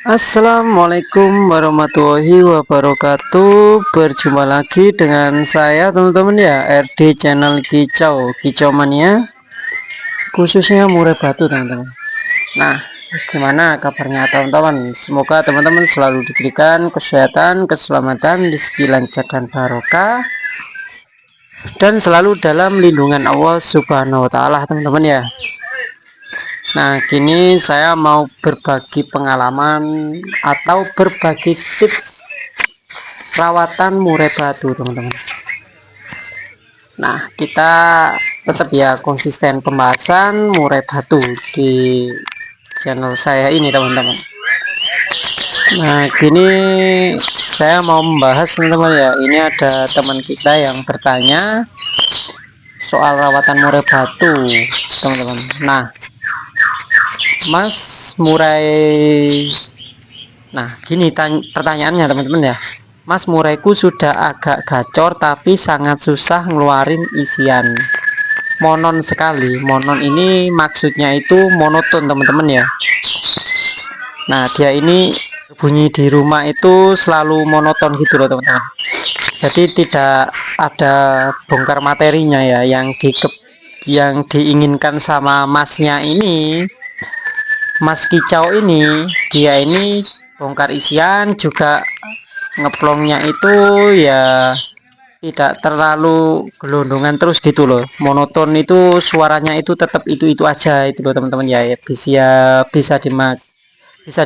Assalamualaikum warahmatullahi wabarakatuh. Berjumpa lagi dengan saya teman-teman ya, RD channel Kicau Mania, khususnya murai batu teman-teman. Nah, gimana kabarnya teman-teman? Semoga teman-teman selalu diberikan kesehatan, keselamatan, rezeki lancar dan barokah, dan selalu dalam lindungan Allah Subhanahu wa taala teman-teman ya. Nah, kini saya mau berbagi pengalaman atau berbagi tips rawatan murai batu teman-teman. Nah, kita tetap ya konsisten pembahasan murai batu di channel saya ini teman-teman. Nah, kini saya mau membahas teman-teman ya, ini ada teman kita yang bertanya soal rawatan murai batu teman-teman. Nah, Mas murai, gini pertanyaannya teman-teman ya. Mas, muraiku sudah agak gacor tapi sangat susah ngeluarin isian. Monon sekali. Monon ini maksudnya itu monoton teman-teman ya. Nah, dia ini bunyi di rumah itu selalu monoton gitu loh teman-teman. Jadi tidak ada bongkar materinya ya, yang diinginkan sama masnya ini, Mas Kicau ini, dia ini bongkar isian juga ngeplongnya itu ya tidak terlalu gelondongan terus gitu loh, monoton, itu suaranya itu tetap itu aja itu loh teman-teman ya. Bisa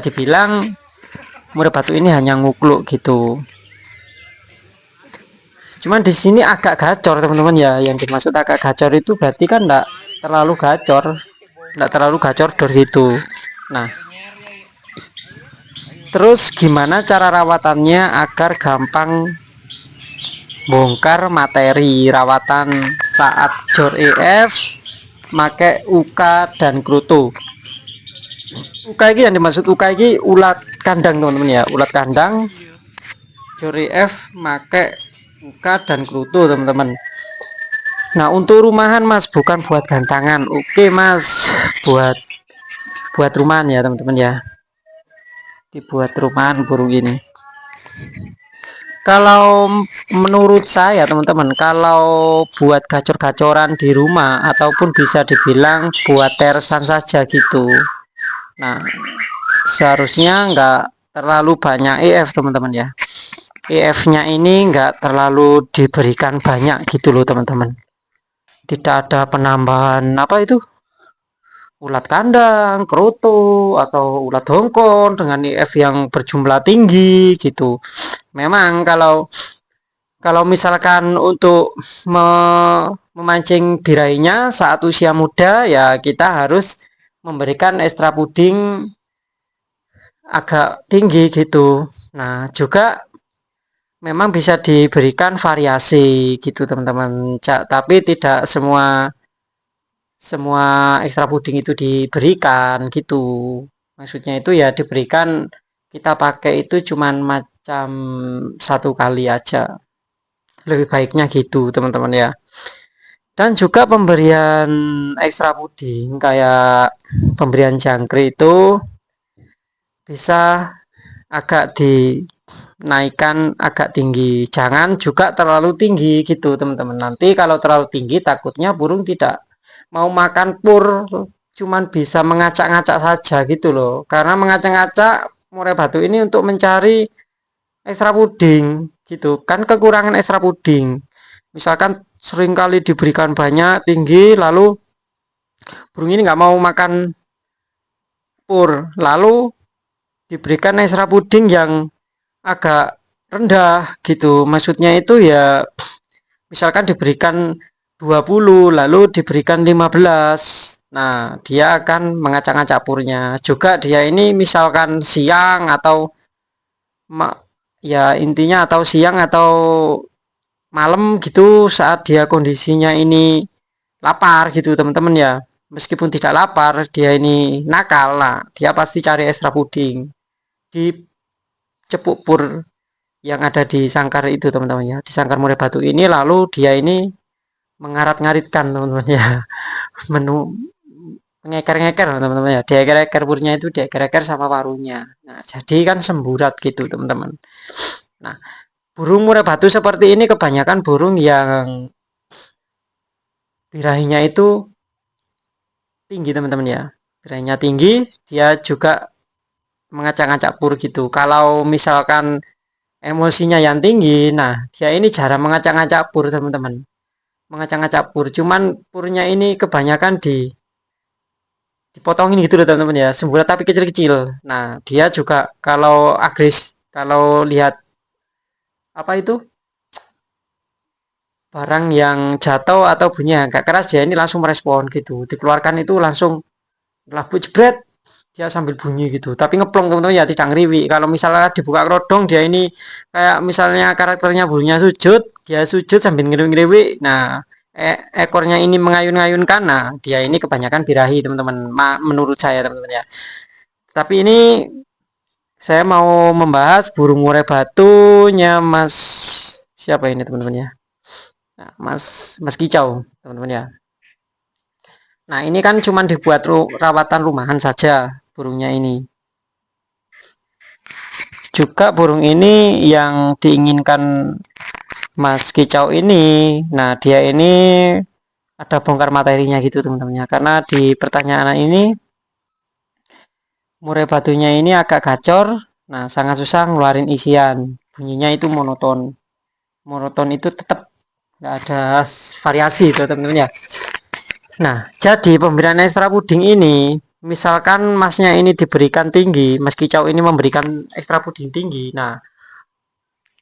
dibilang murai batu ini hanya ngukluk gitu. Cuman di sini agak gacor teman-teman ya, yang dimaksud agak gacor itu berarti kan enggak terlalu gacor dari itu. Nah, terus gimana cara rawatannya agar gampang bongkar materi rawatan saat jor EF make UK dan Kruto. UK ini yang dimaksud, UK ini ulat kandang teman-teman ya, ulat kandang jor EF make UK dan Kruto teman-teman. Nah, untuk rumahan Mas, bukan buat gantangan. Oke Mas, buat rumahan ya teman-teman ya, dibuat rumahan burung ini. Kalau menurut saya teman-teman, kalau buat gacor-gacoran di rumah ataupun bisa dibilang buat teresan saja gitu, nah seharusnya nggak terlalu banyak EF teman-teman ya. EF nya ini nggak terlalu diberikan banyak gitu loh teman-teman. Tidak ada penambahan apa itu, ulat kandang, kroto, atau ulat hongkong dengan EF yang berjumlah tinggi gitu. Memang kalau misalkan untuk memancing birainya saat usia muda ya, kita harus memberikan ekstra puding agak tinggi gitu. Nah, juga memang bisa diberikan variasi gitu teman-teman. Tapi tidak semua ekstra puding itu diberikan gitu. Maksudnya itu ya diberikan, kita pakai itu cuman macam satu kali aja. Lebih baiknya gitu teman-teman ya. Dan juga pemberian ekstra puding kayak pemberian jangkrik itu bisa agak dinaikkan agak tinggi, jangan juga terlalu tinggi gitu teman-teman. Nanti kalau terlalu tinggi takutnya burung tidak mau makan pur, cuman bisa mengacak-ngacak saja gitu loh. Karena mengacak-ngacak murai batu ini untuk mencari ekstra puding gitu kan, kekurangan ekstra puding. Misalkan seringkali diberikan banyak tinggi, lalu burung ini nggak mau makan pur, lalu diberikan ekstra puding yang agak rendah gitu. Maksudnya itu ya, misalkan diberikan 20 lalu diberikan 15, nah dia akan mengacak-ngacak purnya. Juga dia ini misalkan siang atau ya intinya atau siang atau malam gitu, saat dia kondisinya ini lapar gitu teman-teman ya. Meskipun tidak lapar, dia ini nakal lah, dia pasti cari ekstra puding di cepuk pur yang ada di sangkar itu teman-teman ya, di sangkar murai batu ini. Lalu dia ini mengarit-ngaritkan teman-teman ya, menu ngeker-ngeker teman-teman ya, dieker-eker purnya itu dieker-eker sama parunya. Nah, jadi kan semburat gitu teman-teman. Nah, burung murai batu seperti ini kebanyakan burung yang birahinya itu tinggi teman-teman ya. Birahinya tinggi, dia juga mengacak-ngacak pur gitu. Kalau misalkan emosinya yang tinggi, nah dia ini jarang mengacak-ngacak pur teman-teman. Mengacak-ngacak pur, cuman purnya ini kebanyakan dipotongin gitu loh teman-teman ya, semburat tapi kecil-kecil. Nah dia juga kalau kalau lihat apa itu barang yang jatuh atau bunyi agak keras, dia ini langsung merespon gitu, dikeluarkan itu langsung labu jebret, dia sambil bunyi gitu tapi ngeplong teman-teman ya, tidak ngeriwi. Kalau misalnya dibuka kerodong, dia ini kayak misalnya karakternya burungnya sujud, dia sujud sambil ngeriwi-ngeriwi. Nah ekornya ini mengayun-ngayunkan, nah dia ini kebanyakan birahi teman-teman, menurut saya teman-teman ya. Tapi ini saya mau membahas burung murai batunya Mas siapa ini teman-teman ya. Nah, Mas Kicau teman-teman ya. Nah ini kan cuma dibuat rawatan rumahan saja burungnya ini. Juga burung ini yang diinginkan Mas Kicau ini, nah dia ini ada bongkar materinya gitu teman-teman ya. Karena di pertanyaan ini murai batunya ini agak gacor, nah sangat susah ngeluarin isian, bunyinya itu monoton. Monoton itu tetap nggak ada variasi itu teman-teman ya. Nah jadi pemberian ekstra puding ini, misalkan masnya ini diberikan tinggi, Mas Kicau ini memberikan ekstra puding tinggi, nah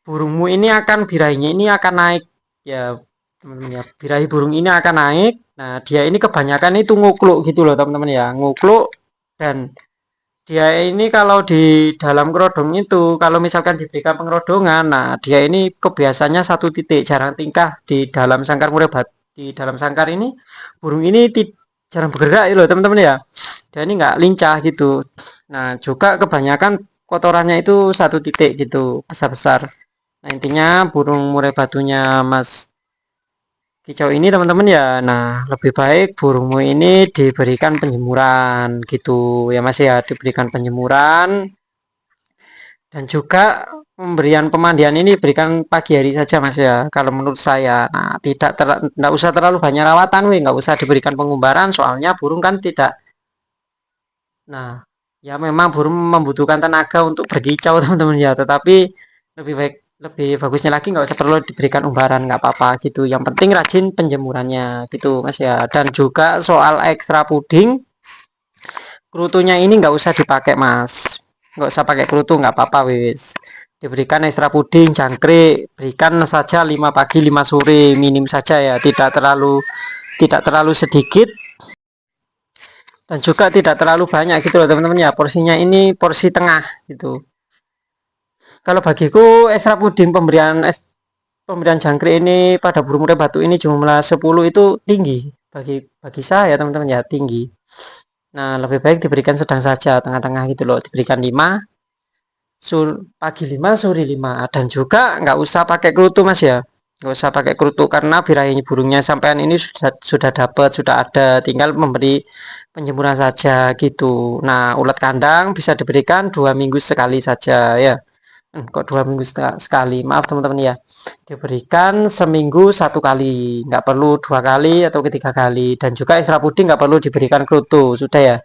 burungmu ini akan, birahinya ini akan naik ya teman-teman ya. Birahi burung ini akan naik. Nah dia ini kebanyakan itu ngukluk gitu loh teman-teman ya, ngukluk. Dan dia ini kalau di dalam kerodong itu, kalau misalkan diberikan pengerodongan, nah dia ini kebiasaannya satu titik, jarang tingkah di dalam sangkar murai batu. Di dalam sangkar ini burung ini jarang bergerak gitu loh teman-teman ya, dia ini nggak lincah gitu. Nah juga kebanyakan kotorannya itu satu titik gitu, besar-besar. Nah intinya burung murai batunya Mas Kicau ini teman-teman ya, nah lebih baik burungmu ini diberikan penjemuran gitu ya Mas ya, diberikan penjemuran. Dan juga pemberian pemandian ini berikan pagi hari saja Mas ya, kalau menurut saya. Nah tidak usah terlalu banyak rawatan, nggak usah diberikan pengumbaran, soalnya burung kan tidak. Nah ya memang burung membutuhkan tenaga untuk berkicau teman-teman ya, tetapi lebih bagusnya lagi nggak usah perlu diberikan umbaran, nggak apa-apa gitu. Yang penting rajin penjemurannya gitu Mas ya. Dan juga soal ekstra puding, kerutunya ini nggak usah dipakai Mas, nggak usah pakai kerutu, nggak apa-apa wis. Diberikan ekstra puding jangkrik, berikan saja 5 pagi 5 sore, minim saja ya, tidak terlalu sedikit dan juga tidak terlalu banyak gitu loh teman-teman ya. Porsinya ini porsi tengah gitu. Kalau bagiku ekstra puding pemberian jangkrik ini pada burung murai batu ini jumlah 10 itu tinggi, bagi bagi saya teman-teman ya, tinggi. Nah lebih baik diberikan sedang saja, tengah-tengah gitu loh, diberikan 5 pagi 5 sore 5. Dan juga nggak usah pakai kerutu Mas ya, nggak usah pakai kerutu karena birahi burungnya sampean ini sudah dapat, sudah ada, tinggal memberi penjemuran saja gitu. Nah ulat kandang bisa diberikan 2 minggu sekali saja ya. Kok 2 minggu sekali, maaf teman-teman ya, diberikan seminggu 1 kali, nggak perlu 2 kali atau 3 kali. Dan juga ekstra puding nggak perlu diberikan kerutu, sudah ya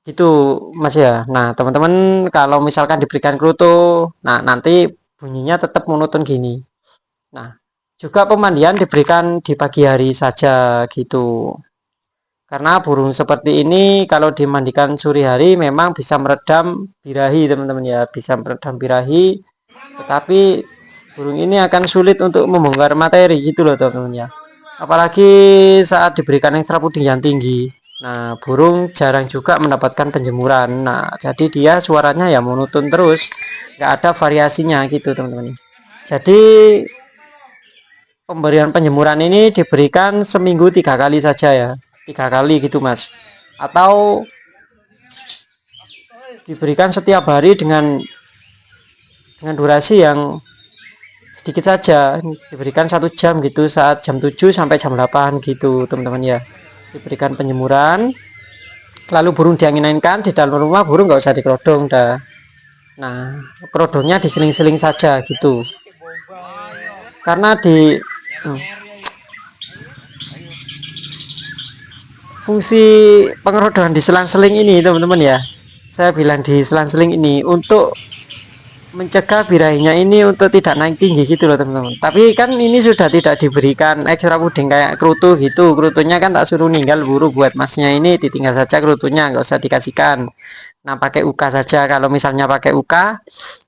gitu Mas ya. Nah teman-teman kalau misalkan diberikan kerutu, nah nanti bunyinya tetap monoton gini. Nah juga pemandian diberikan di pagi hari saja gitu, karena burung seperti ini kalau dimandikan sore hari memang bisa meredam birahi teman-teman ya, bisa meredam birahi, tetapi burung ini akan sulit untuk membongkar materi gitu loh teman-teman ya, apalagi saat diberikan ekstra puding yang tinggi. Nah burung jarang juga mendapatkan penjemuran, nah jadi dia suaranya ya monoton terus, nggak ada variasinya gitu teman-teman. Jadi pemberian penjemuran ini diberikan seminggu 3 kali saja ya, 3 kali gitu Mas, atau diberikan setiap hari dengan durasi yang sedikit saja, diberikan 1 jam gitu, saat jam 7 sampai jam 8 gitu teman-teman ya, diberikan penjemuran. Lalu burung diangin-anginkan di dalam rumah, burung nggak usah dikerodong dah. Nah, kerodongnya diseling-seling saja gitu. Karena di fungsi pengerodongan di selang-seling ini teman-teman ya, saya bilang di selang-seling ini untuk mencegah birahinya ini untuk tidak naik tinggi gitu loh teman-teman. Tapi kan ini sudah tidak diberikan ekstra puding kayak kerutu gitu. Kerutunya kan tak suruh ninggal buru buat masnya ini, ditinggal saja kerutunya, nggak usah dikasihkan. Nah, pakai UK saja. Kalau misalnya pakai UK,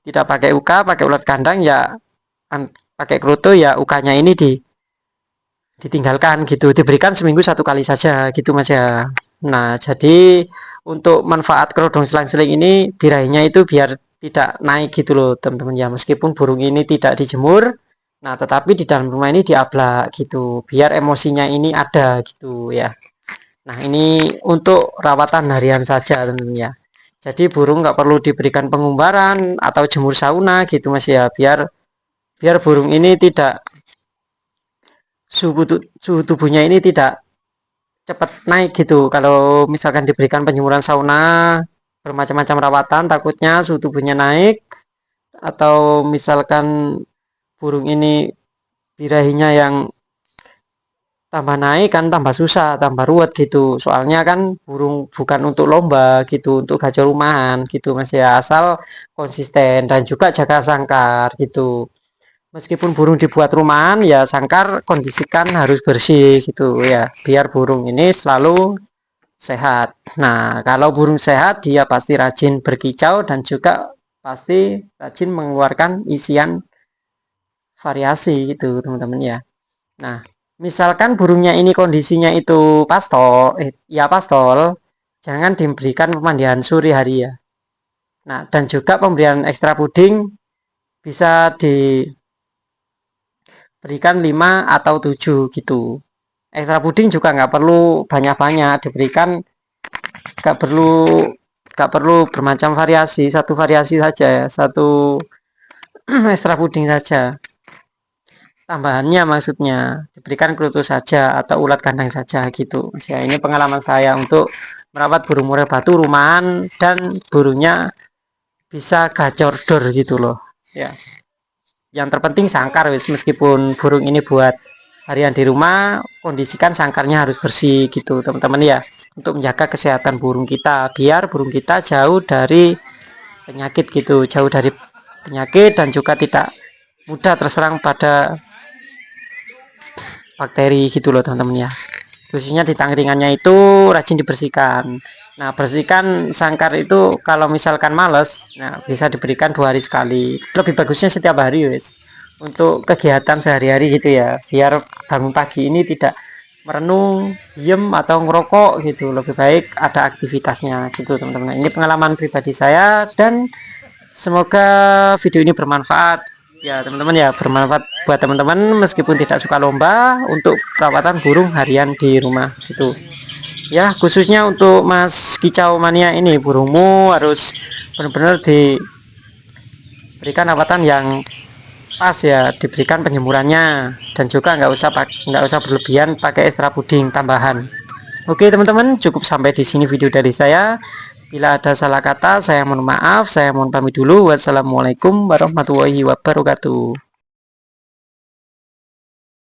tidak pakai UK, pakai ulat kandang ya, pakai kerutu ya, UK-nya ini ditinggalkan gitu, diberikan seminggu 1 kali saja gitu mas ya. Nah, jadi untuk manfaat kerodong selang-seling ini birahinya itu biar tidak naik gitu loh teman-teman ya, meskipun burung ini tidak dijemur, nah tetapi di dalam rumah ini diablak gitu biar emosinya ini ada gitu ya. Nah, ini untuk rawatan harian saja teman-teman ya, jadi burung nggak perlu diberikan pengumbaran atau jemur sauna gitu mas ya, biar biar burung ini tidak suhu tubuhnya ini tidak cepat naik gitu. Kalau misalkan diberikan penjemuran sauna bermacam-macam rawatan, takutnya suhu tubuhnya naik, atau misalkan burung ini birahinya yang tambah naik kan tambah susah, tambah ruwet gitu. Soalnya kan burung bukan untuk lomba gitu, untuk gajah rumahan gitu mas ya, asal konsisten dan juga jaga sangkar gitu. Meskipun burung dibuat rumahan ya sangkar kondisikan harus bersih gitu ya, biar burung ini selalu sehat. Nah, kalau burung sehat dia pasti rajin berkicau dan juga pasti rajin mengeluarkan isian variasi gitu teman-teman ya. Nah, misalkan burungnya ini kondisinya itu pastol, ya pastol, jangan diberikan pemandian sore hari ya. Nah, dan juga pemberian ekstra puding bisa diberikan 5 atau 7 gitu. Ekstra puding juga nggak perlu banyak-banyak diberikan, nggak perlu bermacam variasi, satu variasi saja ya, satu ekstra puding saja. Tambahannya maksudnya diberikan kerutu saja atau ulat kandang saja gitu ya. Ini pengalaman saya untuk merawat burung murai batu rumahan dan burungnya bisa gacor dor gitu loh ya. Yang terpenting sangkar wis, meskipun burung ini buat harian di rumah, kondisikan sangkarnya harus bersih gitu teman-teman ya, untuk menjaga kesehatan burung kita biar burung kita jauh dari penyakit gitu, jauh dari penyakit dan juga tidak mudah terserang pada bakteri gitu loh teman-teman ya. Khususnya di tangringannya itu rajin dibersihkan. Nah, bersihkan sangkar itu kalau misalkan males, nah bisa diberikan 2 hari sekali. Lebih bagusnya setiap hari wes, untuk kegiatan sehari-hari gitu ya, biar bangun pagi ini tidak merenung, diem atau ngerokok gitu. Lebih baik ada aktivitasnya gitu teman-teman. Ini pengalaman pribadi saya dan semoga video ini bermanfaat ya teman-teman ya, bermanfaat buat teman-teman meskipun tidak suka lomba, untuk perawatan burung harian di rumah gitu ya. Khususnya untuk mas kicau mania ini, burungmu harus benar-benar diberikan rawatan yang pas ya, diberikan penjemurannya dan juga nggak usah berlebihan pakai ekstra puding tambahan. Oke teman-teman, cukup sampai di sini video dari saya. Bila ada salah kata, saya mohon maaf. Saya mohon pamit dulu. Wassalamualaikum warahmatullahi wabarakatuh.